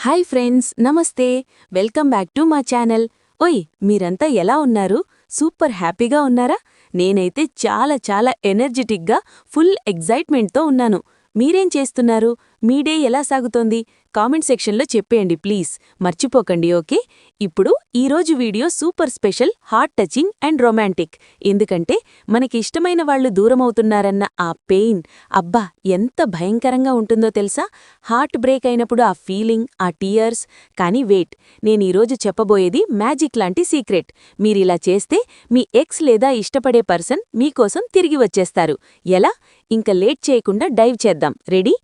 Hi friends, నమస్తే. Welcome back to మా channel. ఓయ్, మీరంతా ఎలా ఉన్నారు? సూపర్ హ్యాపీగా ఉన్నారా? నేనైతే చాలా ఎనర్జెటిక్గా ఫుల్ ఎగ్జైట్మెంట్తో ఉన్నాను. మీరేం చేస్తున్నారు? మీ డే ఎలా సాగుతోంది? కామెంట్ సెక్షన్లో చెప్పేయండి ప్లీజ్, మర్చిపోకండి. ఓకే, ఇప్పుడు ఈరోజు video super special, heart touching and romantic. ఎందుకంటే మనకి ఇష్టమైన వాళ్ళు దూరమవుతున్నారన్న ఆ పెయిన్, అబ్బా ఎంత భయంకరంగా ఉంటుందో తెలుసా? హార్ట్ బ్రేక్ అయినప్పుడు ఆ ఫీలింగ్, ఆ టీయర్స్. కానీ వెయిట్, నేనీరోజు చెప్పబోయేది మ్యాజిక్ లాంటి సీక్రెట్. మీరిలా చేస్తే మీ ఎక్స్ లేదా ఇష్టపడే పర్సన్ మీకోసం తిరిగి వచ్చేస్తారు. ఎలా? ఇంక లేట్ చేయకుండా డైవ్ చేద్దాం. రెడీ?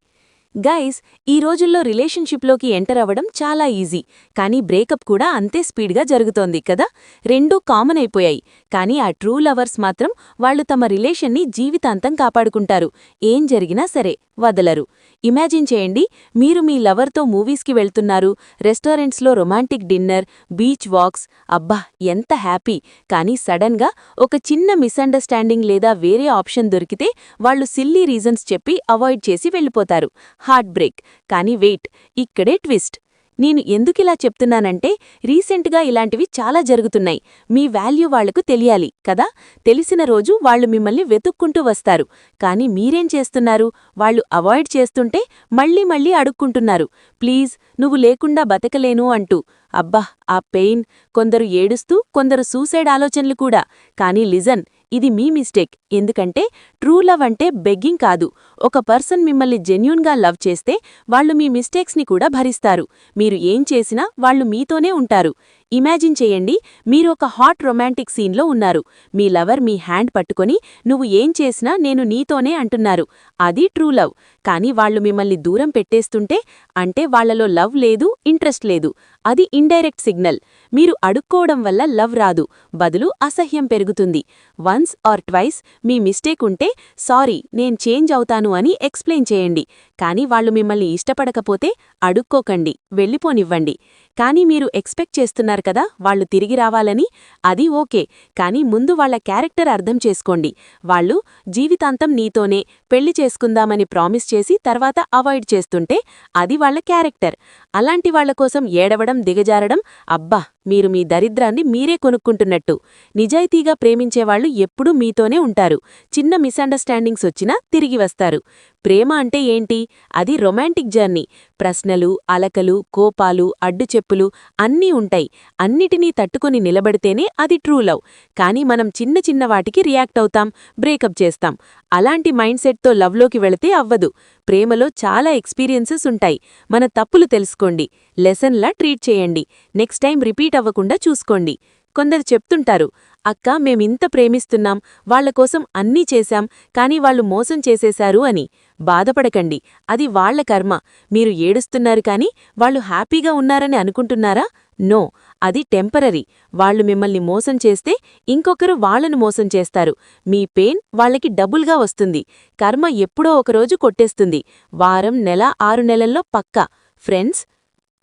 గైస్, ఈ రోజుల్లో రిలేషన్షిప్లోకి ఎంటర్ అవ్వడం చాలా ఈజీ, కానీ బ్రేకప్ కూడా అంతే స్పీడ్గా జరుగుతోంది కదా. రెండూ కామన్ అయిపోయాయి. కానీ ఆ ట్రూ లవర్స్ మాత్రం వాళ్ళు తమ రిలేషన్ని జీవితాంతం కాపాడుకుంటారు. ఏం జరిగినా సరే వదలరు. ఇమాజిన్ చేయండి, మీరు మీ లవర్తో మూవీస్కి వెళ్తున్నారు, రెస్టారెంట్స్లో రొమాంటిక్ డిన్నర్, బీచ్ వాక్స్, అబ్బా ఎంత హ్యాపీ. కానీ సడన్గా ఒక చిన్న మిస్అండర్స్టాండింగ్ లేదా వేరే ఆప్షన్ దొరికితే వాళ్ళు సిల్లీ రీజన్స్ చెప్పి అవాయిడ్ చేసి వెళ్ళిపోతారు. Heart break. కానీ వెయిట్, ఇక్కడే ట్విస్ట్. నేను ఎందుకిలా చెప్తున్నానంటే, రీసెంట్గా ఇలాంటివి చాలా జరుగుతున్నాయి. మీ వాల్యూ వాళ్లకు తెలియాలి కదా. తెలిసిన రోజు వాళ్లు మిమ్మల్ని వెతుక్కుంటూ వస్తారు. కానీ మీరేం చేస్తున్నారు? వాళ్లు అవాయిడ్ చేస్తుంటే మళ్ళీ అడుక్కుంటున్నారు, ప్లీజ్ నువ్వు లేకుండా బతకలేను అంటూ. అబ్బా ఆ పెయిన్. కొందరు ఏడుస్తూ, కొందరు సూసైడ్ ఆలోచనలు కూడా. కానీ లిజన్, ఇది మీ మిస్టేక్. ఎందుకంటే ట్రూ లవ్ అంటే బెగ్గింగ్ కాదు. ఒక పర్సన్ మిమ్మల్ని జెన్యూన్గా లవ్ చేస్తే వాళ్ళు మీ మిస్టేక్స్ని కూడా భరిస్తారు. మీరు ఏం చేసినా వాళ్ళు మీతోనే ఉంటారు. ఇమాజిన్ చేయండి, మీరు ఒక హాట్ రొమాంటిక్ సీన్లో ఉన్నారు. మీ లవర్ మీ హ్యాండ్ పట్టుకొని నువ్వు ఏం చేసినా నేను నీతోనే అంటున్నారు. అది ట్రూ లవ్. కానీ వాళ్లు మిమ్మల్ని దూరం పెట్టేస్తుంటే, అంటే వాళ్లలో లవ్ లేదు, ఇంట్రెస్ట్ లేదు. అది ఇండైరెక్ట్ సిగ్నల్. మీరు అడుక్కోవడం వల్ల లవ్ రాదు, బదులు అసహ్యం పెరుగుతుంది. Once or twice me mistake ఉంటే, సారీ నేను చేంజ్ అవుతాను అని ఎక్స్ప్లెయిన్ చేయండి. కానీ వాళ్లు మిమ్మల్ని ఇష్టపడకపోతే అడుక్కోకండి, వెళ్ళిపోనివ్వండి. కానీ మీరు ఎక్స్పెక్ట్ చేస్తున్నారు కదా వాళ్లు తిరిగి రావాలని. అది ఓకే, కానీ ముందు వాళ్ల క్యారెక్టర్ అర్థం చేసుకోండి. వాళ్లు జీవితాంతం నీతోనే పెళ్లి చేసుకుందామని ప్రామిస్ చేసి తర్వాత అవాయిడ్ చేస్తుంటే అది వాళ్ల క్యారెక్టర్. అలాంటి వాళ్ల కోసం ఏడవడం, దిగజారడం, అబ్బా మీరు మీ దరిద్రాన్ని మీరే కొనుక్కుంటున్నట్టు. నిజాయితీగా ప్రేమించేవాళ్లు ఎప్పుడూ మీతోనే ఉంటారు. చిన్న మిస్అండర్స్టాండింగ్స్ వచ్చినా తిరిగి వస్తారు. ప్రేమ అంటే ఏంటి? అది రొమాంటిక్ జర్నీ. ప్రశ్నలు, అలకలు, కోపాలు, అడ్డుచెప్పులు అన్నీ ఉంటాయి. అన్నిటినీ తట్టుకొని నిలబడితేనే అది ట్రూ లవ్. కానీ మనం చిన్న వాటికి రియాక్ట్ అవుతాం, బ్రేకప్ చేస్తాం. అలాంటి మైండ్ సెట్తో లవ్లోకి వెళితే అవ్వదు. ప్రేమలో చాలా ఎక్స్పీరియన్సెస్ ఉంటాయి. మన తప్పులు తెలుసుకోండి, లెసన్లా ట్రీట్ చేయండి. నెక్స్ట్ టైం రిపీట్ అవ్వకుండా చూసుకోండి. కొందరు చెప్తుంటారు, అక్క మేమింత ప్రేమిస్తున్నాం, వాళ్లకోసం అన్నీ చేశాం, కానీ వాళ్లు మోసం చేసేశారు అని. బాధపడకండి, అది వాళ్ల కర్మ. మీరు ఏడుస్తున్నారు కానీ వాళ్లు హ్యాపీగా ఉన్నారని అనుకుంటున్నారా? నో, అది టెంపరరీ. వాళ్లు మిమ్మల్ని మోసం చేస్తే ఇంకొకరు వాళ్లను మోసం చేస్తారు. మీ పెయిన్ వాళ్లకి డబుల్గా వస్తుంది. కర్మ ఎప్పుడో ఒకరోజు కొట్టేస్తుంది. వారం, నెల, 6 నెలల్లో పక్కా. ఫ్రెండ్స్,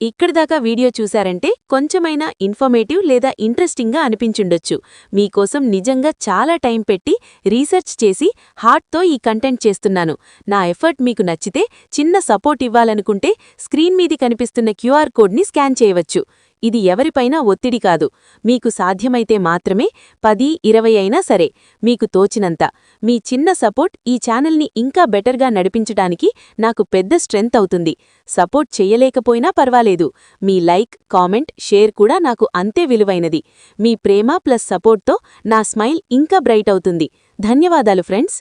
ఇక్కడిదాకా వీడియో చూశారంటే కొంచెమైనా ఇన్ఫర్మేటివ్ లేదా ఇంట్రెస్టింగ్గా అనిపించుండొచ్చు. మీకోసం నిజంగా చాలా టైం పెట్టి రీసెర్చ్ చేసి హార్ట్తో ఈ కంటెంట్ చేస్తున్నాను. నా ఎఫర్ట్ మీకు నచ్చితే, చిన్న సపోర్ట్ ఇవ్వాలనుకుంటే స్క్రీన్ మీది కనిపిస్తున్న క్యూఆర్ కోడ్ని స్కాన్ చేయవచ్చు. ఇది ఎవరిపైనా ఒత్తిడి కాదు. మీకు సాధ్యమైతే మాత్రమే 10, 20 అయినా సరే, మీకు తోచినంత. మీ చిన్న సపోర్ట్ ఈ ఛానల్ని ఇంకా బెటర్గా నడిపించడానికి నాకు పెద్ద స్ట్రెంగ్త్ అవుతుంది. సపోర్ట్ చెయ్యలేకపోయినా పర్వాలేదు. మీ లైక్, కామెంట్, షేర్ కూడా నాకు అంతే విలువైనది. మీ ప్రేమ ప్లస్ సపోర్ట్తో నా స్మైల్ ఇంకా బ్రైట్ అవుతుంది. ధన్యవాదాలు friends.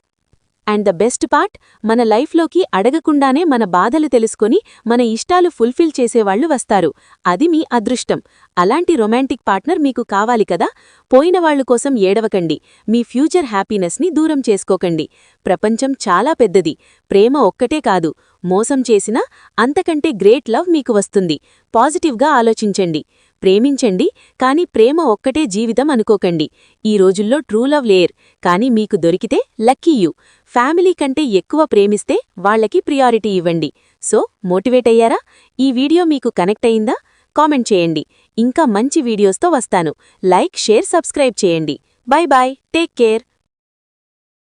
And the best part, మన లైఫ్లోకి అడగకుండానే మన బాధలు తెలుసుకొని మన ఇష్టాలు ఫుల్ఫిల్ చేసేవాళ్లు వస్తారు. అది మీ అదృష్టం. అలాంటి రొమాంటిక్ పార్ట్నర్ మీకు కావాలి కదా. పోయినవాళ్లు కోసం ఏడవకండి. మీ ఫ్యూచర్ హ్యాపీనెస్ని దూరం చేసుకోకండి. ప్రపంచం చాలా పెద్దది. ప్రేమ ఒక్కటే కాదు, మోసం చేసినా అంతకంటే గ్రేట్ లవ్ మీకు వస్తుంది. పాజిటివ్గా ఆలోచించండి, ప్రేమించండి. కానీ ప్రేమ ఒక్కటే జీవితం అనుకోకండి. ఈ రోజుల్లో ట్రూ లవ్ లేర్, కానీ మీకు దొరికితే లక్కీ యూ. ఫ్యామిలీ కంటే ఎక్కువ ప్రేమిస్తే వాళ్లకి ప్రియారిటీ ఇవ్వండి. సో, మోటివేట్ అయ్యారా? ఈ వీడియో మీకు కనెక్ట్ అయిందా? కామెంట్ చేయండి. ఇంకా మంచి వీడియోస్తో వస్తాను. లైక్, షేర్, సబ్స్క్రైబ్ చేయండి. Bye bye, take care.